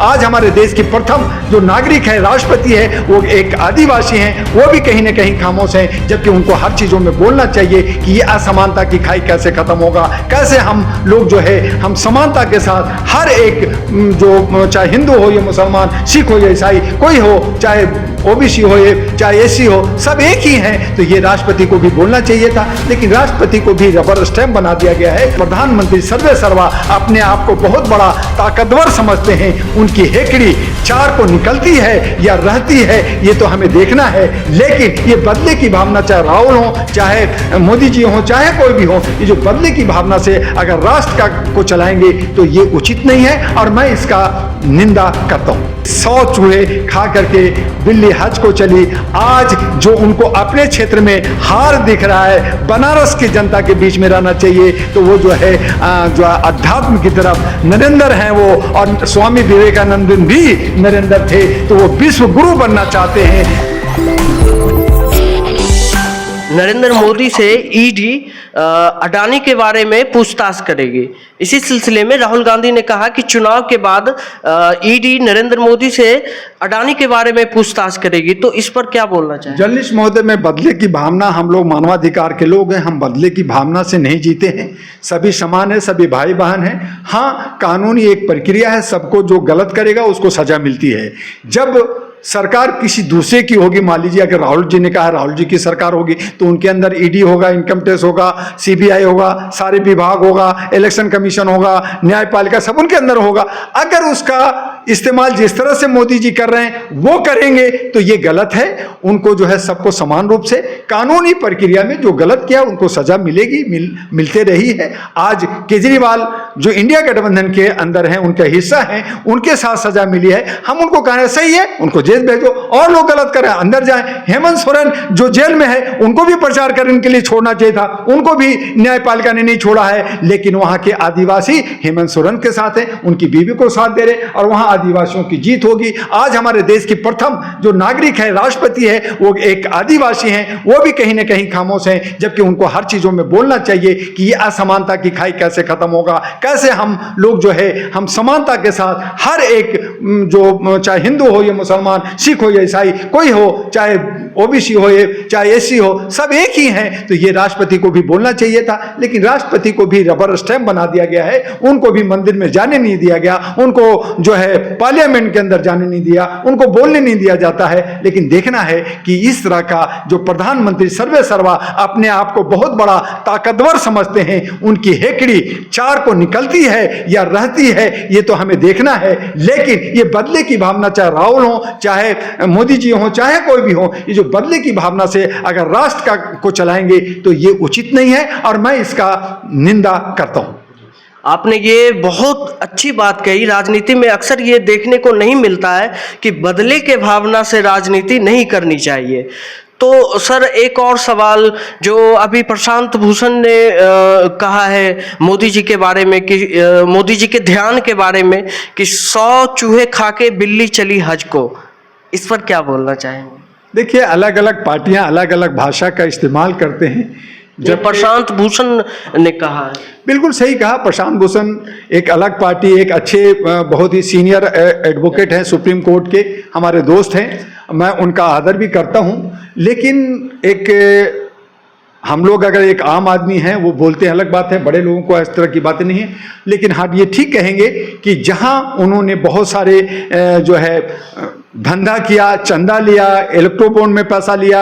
आज हमारे देश की प्रथम जो नागरिक है, राष्ट्रपति है, वो एक आदिवासी हैं, वो भी कहीं ना कहीं खामोश हैं, जबकि उनको हर चीज़ों में बोलना चाहिए कि ये असमानता की खाई कैसे खत्म होगा, कैसे हम लोग जो है हम समानता के साथ हर एक जो चाहे हिंदू हो या मुसलमान, सिख हो या ईसाई, कोई हो, चाहे ओबीसी हो या चाहे एससी हो, सब एक ही हैं। तो ये राष्ट्रपति को भी बोलना चाहिए था, लेकिन राष्ट्रपति को भी रबर स्टैम्प बना दिया गया है। प्रधानमंत्री सर्वे सर्वा अपने आप को बहुत बड़ा ताकतवर समझते हैं, उनकी हेकड़ी चार को निकलती है या रहती है ये तो हमें देखना है। लेकिन ये बदले की भावना, चाहे राहुल हो, चाहे मोदी जी हो, चाहे कोई भी हो, ये जो बदले की भावना से अगर राष्ट्र को चलाएंगे तो ये उचित नहीं है और मैं इसका निंदा करता हूँ। 100 चूहे खा करके दिल्ली हज को चली, आज जो उनको अपने क्षेत्र में हार दिख रहा है, बनारस की जनता के बीच में रहना चाहिए, तो वो जो है जो अध्यात्म की तरफ नरेंद्र हैं वो, और स्वामी विवेकानंद भी नरेंद्र थे, तो वो विश्व गुरु बनना चाहते हैं। नरेंद्र मोदी से ईडी अडानी के बारे में पूछताछ करेगी। इसी सिलसिले में राहुल गांधी ने कहा कि चुनाव के बाद ईडी नरेंद्र मोदी से अडानी के बारे में पूछताछ करेगी, तो इस पर क्या बोलना चाहिए? जर्नलिस्ट महोदय, में बदले की भावना, हम लोग मानवाधिकार के लोग हैं, हम बदले की भावना से नहीं जीते हैं। सभी समान है, सभी भाई बहन हैं। हाँ, कानूनी एक प्रक्रिया है, सबको जो गलत करेगा उसको सजा मिलती है। जब सरकार किसी दूसरे की होगी, मान लीजिए अगर राहुल जी ने कहा राहुल जी की सरकार होगी, तो उनके अंदर ईडी होगा, इनकम टैक्स होगा, सीबीआई होगा, सारे विभाग होगा, इलेक्शन कमीशन होगा, न्यायपालिका, सब उनके अंदर होगा। अगर उसका इस्तेमाल जिस तरह से मोदी जी कर रहे हैं वो करेंगे तो ये गलत है। उनको जो है सबको समान रूप से कानूनी प्रक्रिया में जो गलत किया उनको सजा मिलेगी, मिलते रही है। आज केजरीवाल जो इंडिया गठबंधन के अंदर हैं, उनका हिस्सा हैं, उनके साथ सजा मिली है। हम उनको कह रहे हैं सही है, उनको जेल भेजो, और लोग गलत करें अंदर जाएं। हेमंत सोरेन जो जेल में है उनको भी प्रचार करने के लिए छोड़ना चाहिए था, उनको भी न्यायपालिका ने नहीं छोड़ा है। लेकिन वहां के आदिवासी हेमंत सोरेन के साथ हैं, उनकी बीवी को साथ दे रहे, और वहां आदिवासियों की जीत होगी। आज हमारे देश की प्रथम जो नागरिक है, राष्ट्रपति है, वो एक आदिवासी हैं, वो भी कहीं ना कहीं खामोश हैं, जबकि उनको हर चीजों में बोलना चाहिए कि ये असमानता की खाई कैसे खत्म होगा, कैसे हम लोग जो है हम समानता के साथ हर एक जो चाहे हिंदू हो या मुसलमान, सिख हो या ईसाई, कोई हो, चाहे ओबीसी हो या चाहे एससी हो, सब एक ही हैं। तो ये राष्ट्रपति को भी बोलना चाहिए था, लेकिन राष्ट्रपति को भी रबर स्टैम्प बना दिया गया है। उनको भी मंदिर में जाने नहीं दिया गया, उनको जो है पार्लियामेंट के अंदर जाने नहीं दिया, उनको बोलने नहीं दिया जाता है। लेकिन देखना है कि इस तरह का जो प्रधानमंत्री सर्वे सर्वा अपने आप को बहुत बड़ा ताकतवर समझते हैं, उनकी हेकड़ी चार को निकलती है या रहती है ये तो हमें देखना है। लेकिन ये बदले की भावना, चाहे राहुल हो, चाहे मोदी जी हो, चाहे कोई भी हो, ये जो बदले की भावना से अगर राष्ट्र को चलाएंगे तो ये उचित नहीं है और मैं इसका निंदा करता हूं। आपने ये बहुत अच्छी बात कही। राजनीति में अक्सर ये देखने को नहीं मिलता है कि बदले के भावना से राजनीति नहीं करनी चाहिए। तो सर, एक और सवाल जो अभी प्रशांत भूषण ने कहा है मोदी जी के बारे में कि मोदी जी के ध्यान के बारे में कि 100 चूहे खा के बिल्ली चली हज को, इस पर क्या बोलना चाहेंगे? देखिए, अलग अलग पार्टियां अलग अलग भाषा का इस्तेमाल करते हैं। जब प्रशांत भूषण ने कहा है, बिल्कुल सही कहा। प्रशांत भूषण एक अलग पार्टी, एक अच्छे बहुत ही सीनियर एडवोकेट हैं, सुप्रीम कोर्ट के हमारे दोस्त हैं, मैं उनका आदर भी करता हूं। लेकिन एक हम लोग अगर एक आम आदमी हैं वो बोलते हैं अलग बात है, बड़े लोगों को इस तरह की बातें नहीं है। लेकिन हाँ, ये ठीक कहेंगे कि जहां उन्होंने बहुत सारे जो है धंधा किया, चंदा लिया, इलेक्ट्रोबॉन्ड में पैसा लिया,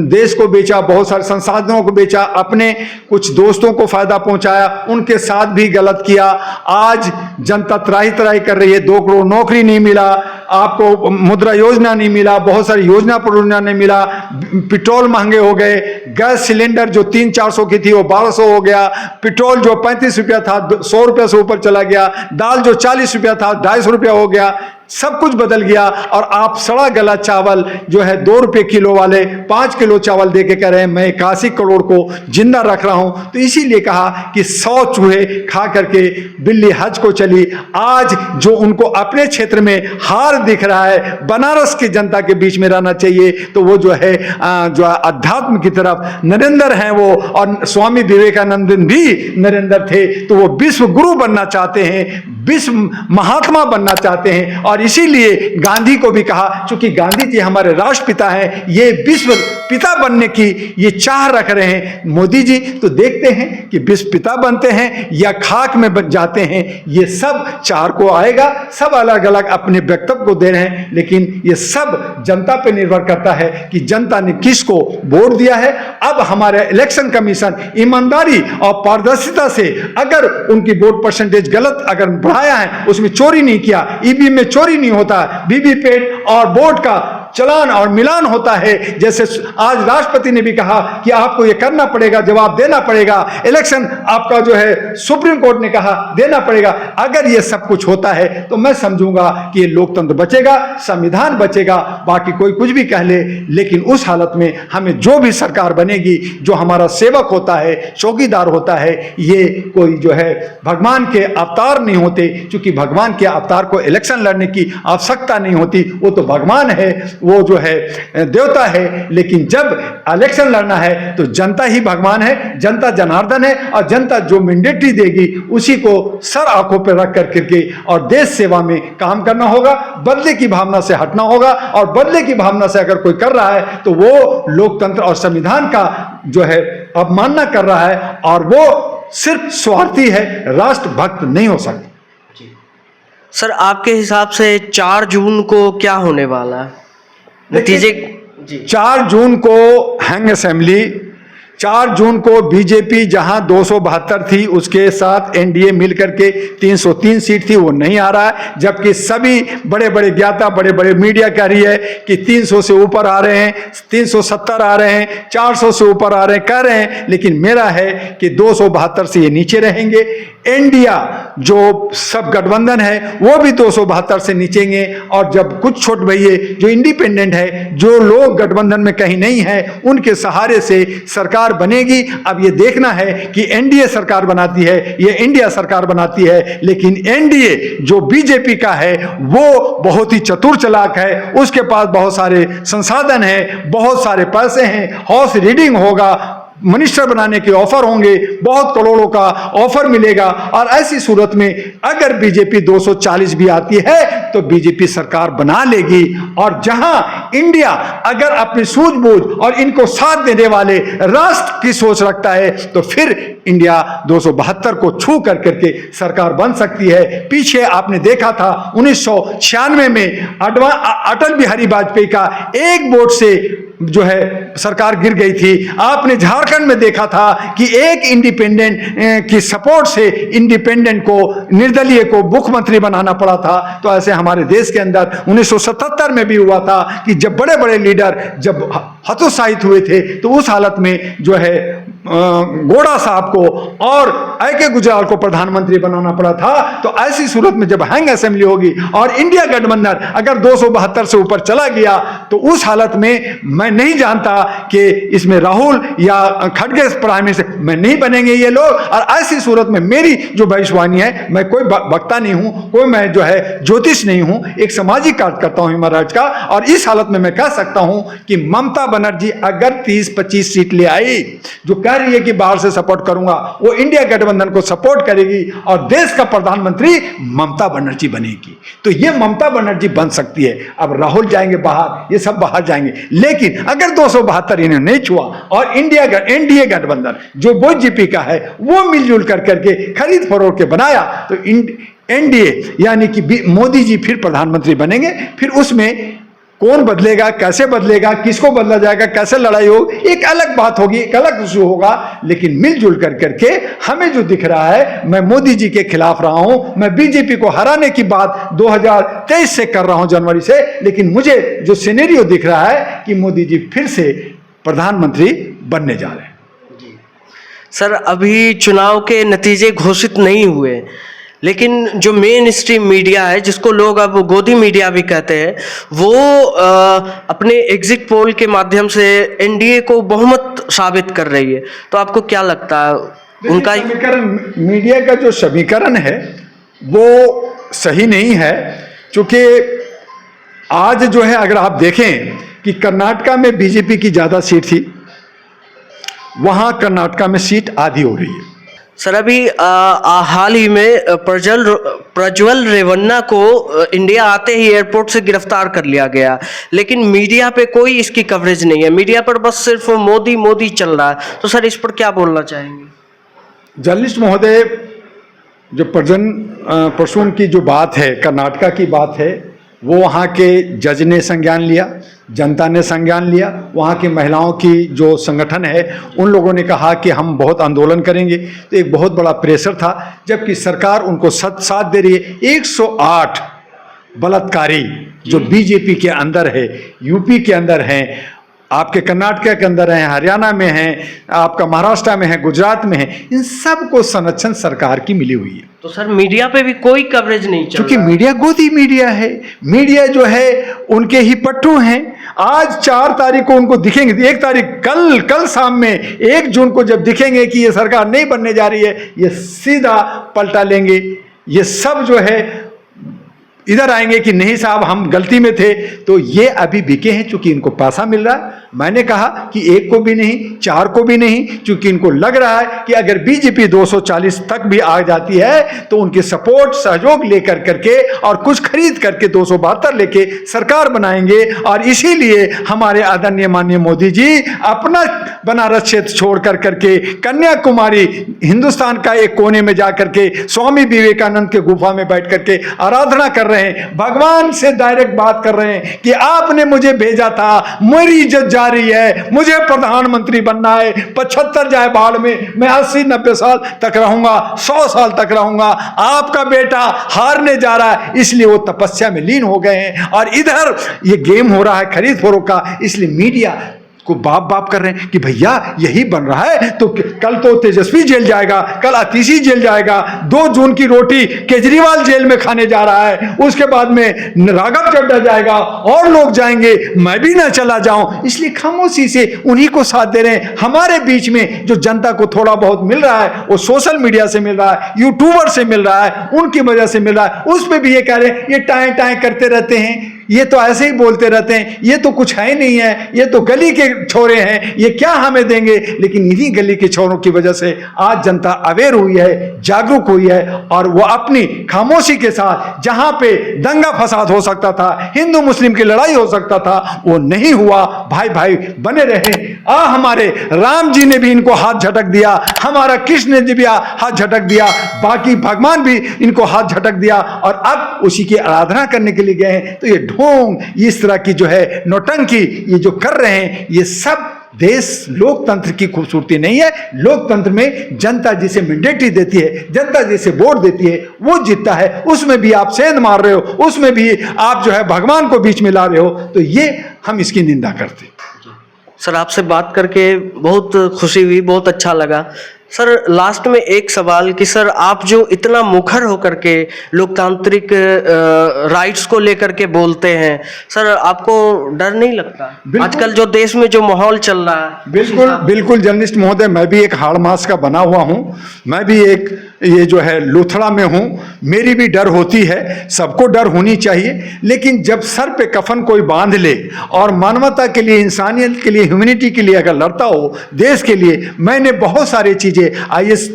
देश को बेचा, बहुत सारे संसाधनों को बेचा, अपने कुछ दोस्तों को फायदा पहुंचाया, उनके साथ भी गलत किया। आज जनता त्राही त्राही कर रही है, 2 करोड़ नौकरी नहीं मिला, आपको मुद्रा योजना नहीं मिला, बहुत सारी योजना परियोजना नहीं मिला, पेट्रोल महंगे हो गए, गैस सिलेंडर जो 300-400 की थी वो 1200 हो गया, पेट्रोल जो 35 रुपया था 100 रुपया से ऊपर चला गया, दाल जो 40 रुपया था 250 रुपया हो गया। सब कुछ बदल गया और आप सड़ा गला चावल जो है 2 रुपए किलो वाले 5 किलो चावल दे के कह रहे हैं मैं 81 करोड़ को जिंदा रख रहा हूं। तो इसीलिए कहा कि 100 चूहे खा करके बिल्ली हज को चली। आज जो उनको अपने क्षेत्र में हार दिख रहा है, बनारस की जनता के बीच में रहना चाहिए, तो वो जो है अध्यात्म की तरफ नरेंद्र हैं वो, और स्वामी विवेकानंद भी नरेंद्र थे। तो वो विश्व गुरु बनना चाहते हैं, विश्व महात्मा बनना चाहते हैं। और इसीलिए गांधी को भी कहा, चूंकि गांधी जी हमारे राष्ट्रपिता हैं, ये विश्व पिता बनने की ये चाह रख रहे हैं। मोदी जी तो देखते हैं कि विश्व पिता बनते हैं या खाक में बन जाते हैं, ये सब चार को आएगा। सब अलग अलग अपने वक्तव्य को दे रहे हैं, लेकिन ये सब जनता पे निर्भर करता है कि जनता ने किसको वोट दिया है। अब हमारे इलेक्शन कमीशन ईमानदारी और पारदर्शिता से अगर उनकी वोट परसेंटेज गलत अगर बढ़ाया है, उसमें चोरी नहीं किया, ईवीएम में चोरी नहीं होता, वीवीपैट और वोट का चलान और मिलान होता है, जैसे आज राष्ट्रपति ने भी कहा कि आपको यह करना पड़ेगा, जवाब देना पड़ेगा, इलेक्शन आपका जो है सुप्रीम कोर्ट ने कहा देना पड़ेगा। अगर ये सब कुछ होता है तो मैं समझूंगा कि ये लोकतंत्र बचेगा, संविधान बचेगा। बाकी कोई कुछ भी कह ले, लेकिन उस हालत में हमें जो भी सरकार बनेगी, जो हमारा सेवक होता है, चौकीदार होता है, ये कोई जो है भगवान के अवतार नहीं होते। क्योंकि भगवान के अवतार को इलेक्शन लड़ने की आवश्यकता नहीं होती, वो तो भगवान है, वो जो है देवता है। लेकिन जब इलेक्शन लड़ना है तो जनता ही भगवान है, जनता जनार्दन है, और जनता जो मैंडेटरी देगी उसी को सर आंखों पर रख कर करके और देश सेवा में काम करना होगा। बदले की भावना से हटना होगा, और बदले की भावना से अगर कोई कर रहा है तो वो लोकतंत्र और संविधान का जो है अवमानना कर रहा है, और वो सिर्फ स्वार्थी है, राष्ट्रभक्त नहीं हो सकता। सर, आपके हिसाब से 4 जून को क्या होने वाला है नतीजे? 4 जून को हैंग असेंबली, 4 जून को बीजेपी जहां 272 थी उसके साथ एनडीए मिलकर के 303 सीट थी, वो नहीं आ रहा है। जबकि सभी बड़े बड़े ज्ञाता, बड़े बड़े मीडिया कह रही है कि 300 से ऊपर आ रहे हैं, 370 आ रहे हैं, 400 से ऊपर आ रहे हैं, कह रहे हैं। लेकिन मेरा है कि 272 से ये नीचे रहेंगे। इंडिया जो सब गठबंधन है वो भी 272 से नीचेंगे। और जब कुछ छोट भैये जो इंडिपेंडेंट है, जो लोग गठबंधन में कहीं नहीं है, उनके सहारे से सरकार बनेगी। अब ये देखना है कि एनडीए सरकार बनाती है, ये इंडिया सरकार बनाती है। लेकिन एनडीए जो बीजेपी का है वो बहुत ही चतुर चालाक है, उसके पास बहुत सारे संसाधन है, बहुत सारे पैसे हैं, हाउस रीडिंग होगा, मिनिस्टर बनाने के ऑफर होंगे, बहुत करोड़ों का ऑफर मिलेगा। और ऐसी सूरत में अगर बीजेपी 240 भी आती है तो बीजेपी सरकार बना लेगी। और जहां इंडिया अगर अपनी सूझबूझ और इनको साथ देने वाले राष्ट्र की सोच रखता है तो फिर इंडिया 272 को छू कर करके सरकार बन सकती है। पीछे आपने देखा था 1996 में अटल बिहारी वाजपेयी का एक वोट से जो है सरकार गिर गई थी। आपने झारखंड में देखा था कि एक इंडिपेंडेंट की सपोर्ट से इंडिपेंडेंट को, निर्दलीय को मुख्यमंत्री बनाना पड़ा था। तो ऐसे हमारे देश के अंदर 1977 में भी हुआ था कि जब बड़े बड़े लीडर जब हतोत्साहित हुए थे तो उस हालत में जो है गोड़ा साहब को और ए.के. गुजराल को प्रधानमंत्री बनाना पड़ा था। तो ऐसी सूरत में जब हैंग असेंबली होगी और इंडिया गठबंधन अगर 272 से ऊपर चला गया तो उस हालत में मैं नहीं जानता कि इसमें राहुल या खड़गे प्राइम मिनिस्टर में नहीं बनेंगे ये लोग। और ऐसी सूरत में मेरी जो भविष्यवाणी है, मैं कोई वक्ता नहीं हूं, कोई मैं जो है ज्योतिष नहीं हूं, एक सामाजिक कार्यकर्ता हूं ह्यूमन राइट्स का। और इस हालत में मैं कह सकता हूं कि ममता बनर्जी अगर 30-25 सीट ले आई, जो कह रही है कि बाहर से सपोर्ट करूंगा, वो इंडिया गठबंधन को सपोर्ट करेगी और देश का प्रधानमंत्री ममता बनर्जी बनेगी। तो ये ममता बनर्जी बन सकती है। अब राहुल जाएंगे बाहर, ये सब बाहर जाएंगे, लेकिन अगर 272 इन्हें नहीं छुआ और एनडीए गठबंधन जो बीजेपी का है वो मिलजुल कर करके खरीद फरोख्त के बनाया तो एनडीए यानी कि मोदी जी फिर प्रधानमंत्री बनेंगे। फिर उसमें कौन बदलेगा, कैसे बदलेगा, किसको बदला जाएगा, कैसे लड़ाई होगी, एक अलग बात होगी, एक अलग इशू होगा। लेकिन मिलजुल कर करके हमें जो दिख रहा है, मैं मोदी जी के खिलाफ रहा हूं, मैं बीजेपी को हराने की बात 2023 से कर रहा हूं, जनवरी से। लेकिन मुझे जो सिनेरियो दिख रहा है कि मोदी जी फिर से प्रधानमंत्री बनने जा रहे हैं। सर, अभी चुनाव के नतीजे घोषित नहीं हुए, लेकिन जो मेन स्ट्रीम मीडिया है, जिसको लोग अब गोदी मीडिया भी कहते हैं, वो अपने एग्जिट पोल के माध्यम से एनडीए को बहुमत साबित कर रही है। तो आपको क्या लगता है उनका समीकरण, मीडिया का जो समीकरण है वो सही नहीं है, क्योंकि आज जो है अगर आप देखें कि कर्नाटका में बीजेपी की ज्यादा सीट थी, वहां कर्नाटका में सीट आधी हो रही है। सर अभी हाल ही में प्रज्वल रेवन्ना को इंडिया आते ही एयरपोर्ट से गिरफ्तार कर लिया गया, लेकिन मीडिया पे कोई इसकी कवरेज नहीं है। मीडिया पर बस सिर्फ मोदी मोदी चल रहा है। तो सर इस पर क्या बोलना चाहेंगे? जर्नलिस्ट महोदय, जो प्रसून की जो बात है, कर्नाटका की बात है, वो वहाँ के जज ने संज्ञान लिया, जनता ने संज्ञान लिया, वहाँ की महिलाओं की जो संगठन है उन लोगों ने कहा कि हम बहुत आंदोलन करेंगे। तो एक बहुत बड़ा प्रेशर था, जबकि सरकार उनको साथ दे रही है। 108 बलात्कारी जो बीजेपी के अंदर है, यूपी के अंदर हैं, आपके कर्नाटका के अंदर हैं, हरियाणा में हैं, आपका महाराष्ट्र में है, गुजरात में है, इन सब को संरक्षण सरकार की मिली हुई है। तो सर मीडिया पे भी कोई कवरेज नहीं चल क्योंकि रहा है। मीडिया गोदी मीडिया है, मीडिया जो है उनके ही पट्टू हैं। आज 4 तारीख को उनको दिखेंगे, 1 तारीख कल शाम में 1 जून को जब दिखेंगे कि ये सरकार नहीं बनने जा रही है, ये सीधा पलटा लेंगे। ये सब जो है इधर आएंगे कि नहीं साहब हम गलती में थे। तो ये अभी बिके हैं, चूंकि इनको पैसा मिल रहा है। मैंने कहा कि 1 को भी नहीं, 4 को भी नहीं, क्योंकि इनको लग रहा है कि अगर बीजेपी 240 तक भी आ जाती है तो उनके सपोर्ट सहयोग लेकर करके और कुछ खरीद करके 272 लेके सरकार बनाएंगे। और इसीलिए हमारे आदरणीय माननीय मोदी जी अपना बनारस क्षेत्र छोड़ कर करके कन्याकुमारी, हिंदुस्तान का एक कोने में जाकर के स्वामी विवेकानंद के गुफा में बैठ करके आराधना कर रहे हैं, भगवान से डायरेक्ट बात कर रहे हैं कि आपने मुझे भेजा था, मेरी इज्जत जा रही है, मुझे प्रधानमंत्री बनना है, 75 जाए बाढ़ में, मैं 80-90 साल तक रहूंगा, 100 साल तक रहूंगा, आपका बेटा हारने जा रहा है। इसलिए वो तपस्या में लीन हो गए हैं और इधर ये गेम हो रहा है खरीद फरोख्त का। इसलिए मीडिया को बाप कर रहे हैं कि भैया यही बन रहा है तो कल तो तेजस्वी जेल जाएगा, कल आतिशी जेल जाएगा, 2 जून की रोटी केजरीवाल जेल में खाने जा रहा है, उसके बाद में राघव चड्ढा जाएगा और लोग जाएंगे, मैं भी ना चला जाऊं। इसलिए खामोशी से उन्हीं को साथ दे रहे हैं। हमारे बीच में जो जनता को थोड़ा बहुत मिल रहा है वो सोशल मीडिया से मिल रहा है, यूट्यूबर से मिल रहा है, उनकी वजह से मिल रहा है। उसमें भी ये कह रहे हैं ये टाएं करते रहते हैं, ये तो ऐसे ही बोलते रहते हैं, ये तो कुछ है नहीं है, ये तो गली के छोरे हैं, ये क्या हमें देंगे। लेकिन इन्हीं गली के छोरों की वजह से आज जनता अवेयर हुई है, जागरूक हुई है और वो अपनी खामोशी के साथ जहां पे दंगा फसाद हो सकता था, हिंदू मुस्लिम की लड़ाई हो सकता था, वो नहीं हुआ। भाई भाई बने रहे। हमारे राम जी ने भी इनको हाथ झटक दिया, हमारा कृष्ण जी भी हाथ झटक दिया, बाकी भगवान भी इनको हाथ झटक दिया और अब उसी की आराधना करने के लिए गए हैं। तो ये ढोंग, इस तरह की जो है नौटंकी ये जो कर रहे हैं, ये सब देश लोकतंत्र की खूबसूरती नहीं है। लोकतंत्र में जनता जिसे मैंडेटरी देती है, जनता जिसे वोट देती है, वो जीतता है। उसमें भी आप सेंध मार रहे हो, उसमें भी आप जो है भगवान को बीच में ला रहे हो, तो ये हम इसकी निंदा करते हैं। सर आपसे बात करके बहुत खुशी हुई, बहुत अच्छा लगा। सर लास्ट में एक सवाल कि सर आप जो इतना मुखर होकर के लोकतांत्रिक राइट्स को लेकर के बोलते हैं, सर आपको डर नहीं लगता आजकल जो देश में जो माहौल चल रहा है? बिल्कुल जर्नलिस्ट महोदय, मैं भी एक हाड़ मास का बना हुआ हूं, मैं भी एक ये जो है लूथड़ा में हूं, मेरी भी डर होती है, सबको डर होनी चाहिए। लेकिन जब सर पे कफन कोई बांध ले और मानवता के लिए, इंसानियत के लिए, ह्यूमैनिटी के लिए अगर लड़ता हो, देश के लिए, मैंने बहुत सारी चीजें IAS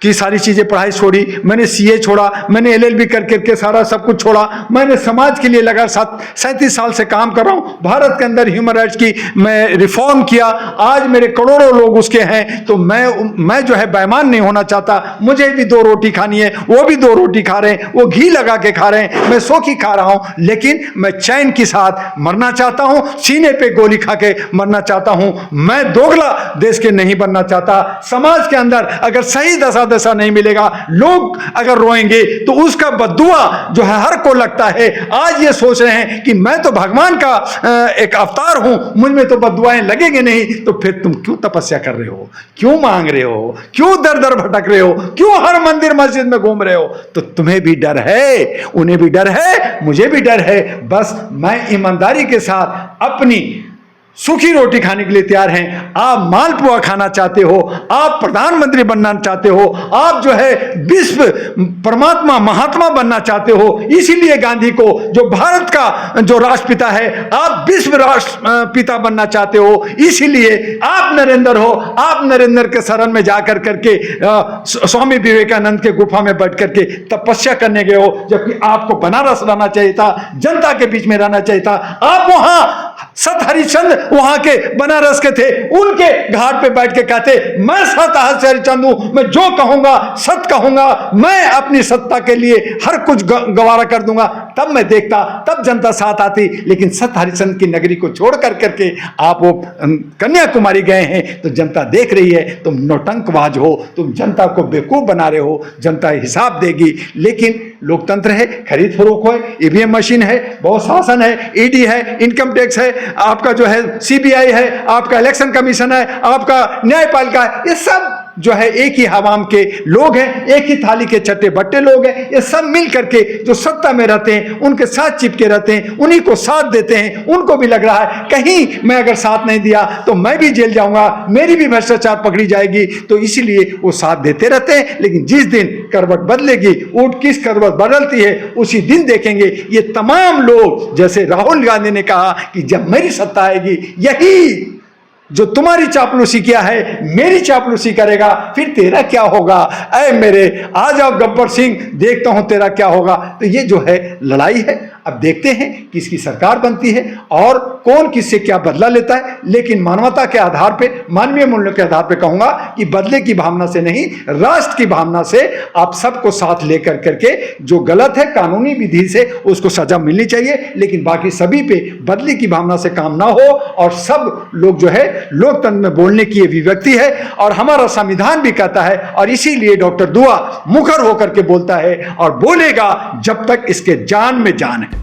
की सारी चीजें पढ़ाई छोड़ी, मैंने CA छोड़ा, मैंने LLB करके सारा सब कुछ छोड़ा, मैंने समाज के लिए लगा 37 साल से काम कर रहा हूं। भारत के अंदर ह्यूमन राइट्स की मैं रिफॉर्म किया, आज मेरे करोड़ों लोग उसके हैं। तो मैं जो है बेईमान नहीं होना चाहता। मुझे भी 2 रोटी खानी है, वो भी 2 रोटी खा रहे हैं, वो घी लगा के खा रहे हैं, मैं सौखी खा रहा हूं, लेकिन मैं चैन के साथ मरना चाहता हूं, सीने पे गोली खा के मरना चाहता हूं। मैं दोगला देश के नहीं बनना चाहता। समाज के अंदर अगर सही दशा बाद ऐसा नहीं मिलेगा। लोग अगर रोएंगे तो उसका बद्दुआ जो है हर को लगता है। आज ये सोच रहे हैं कि मैं तो भगवान का एक अवतार हूं, मुझ में तो बद्दुआएं लगेंगे नहीं, तो फिर तुम क्यों तपस्या कर रहे हो, क्यों मांग रहे हो, क्यों दर दर भटक रहे हो, क्यों हर मंदिर मस्जिद में घूम रहे हो? तो तुम्हें भी डर है, उन्हें भी डर है, मुझे भी डर है। बस मैं ईमानदारी के साथ अपनी सूखी रोटी खाने के लिए तैयार हैं। आप मालपुआ खाना चाहते हो, आप प्रधानमंत्री बनना चाहते हो, आप जो है विश्व परमात्मा महात्मा बनना चाहते हो, इसीलिए गांधी को जो भारत का जो राष्ट्रपिता है, आप विश्व राष्ट्रपिता बनना चाहते हो, इसीलिए आप नरेंद्र हो। आप नरेंद्र के शरण में जाकर करके स्वामी विवेकानंद के गुफा में बैठ करके तपस्या करने गए हो, जबकि आपको बनारस रहना चाहिए था, जनता के बीच में रहना चाहिए था। आप वहां सत हरिश्चंद्र वहां के बनारस के थे, उनके घाट पे बैठ के कहते मैं सत हरिश्चंद्र हूं, मैं जो कहूंगा सत कहूंगा, मैं अपनी सत्ता के लिए हर कुछ गवारा कर दूंगा। तब मैं देखता, तब जनता साथ आती। लेकिन सत हरिश्चंद्र की नगरी को छोड़ कर करके आप वो कन्याकुमारी गए हैं, तो जनता देख रही है तुम नौटंकबाज हो, तुम जनता को बेवकूफ बना रहे हो, जनता हिसाब देगी। लेकिन लोकतंत्र है, खरीद फरोख्त है, ईवीएम मशीन है, बहुत शासन है, ईडी है, इनकम टैक्स है, आपका जो है सीबीआई है, आपका इलेक्शन कमीशन है, आपका न्यायपालिका है, ये सब जो है एक ही हवाम के लोग हैं, एक ही थाली के चट्टे बट्टे लोग हैं। ये सब मिल करके जो सत्ता में रहते हैं उनके साथ चिपके रहते हैं, उन्हीं को साथ देते हैं। उनको भी लग रहा है कहीं मैं अगर साथ नहीं दिया तो मैं भी जेल जाऊंगा, मेरी भी भ्रष्टाचार पकड़ी जाएगी, तो इसीलिए वो साथ देते रहते हैं। लेकिन जिस दिन करवट बदलेगी, ऊंट किस करवट बदलती है, उसी दिन देखेंगे ये तमाम लोग, जैसे राहुल गांधी ने कहा कि जब मेरी सत्ता आएगी, यही जो तुम्हारी चापलूसी किया है मेरी चापलूसी करेगा, फिर तेरा क्या होगा? ऐ मेरे आ जाओ गब्बर सिंह, देखता हूं तेरा क्या होगा। तो ये जो है लड़ाई है। अब देखते हैं किसकी सरकार बनती है और कौन किससे क्या बदला लेता है। लेकिन मानवता के आधार पे, मानवीय मूल्यों के आधार पे कहूंगा कि बदले की भावना से नहीं, राष्ट्र की भावना से आप सबको साथ लेकर करके जो गलत है कानूनी विधि से उसको सजा मिलनी चाहिए। लेकिन बाकी सभी पे बदले की भावना से काम ना हो, और सब लोग जो है लोकतंत्र में बोलने की अभिव्यक्ति है और हमारा संविधान भी कहता है। और इसीलिए डॉक्टर दुआ मुखर होकर के बोलता है और बोलेगा जब तक इसके जान में जान है।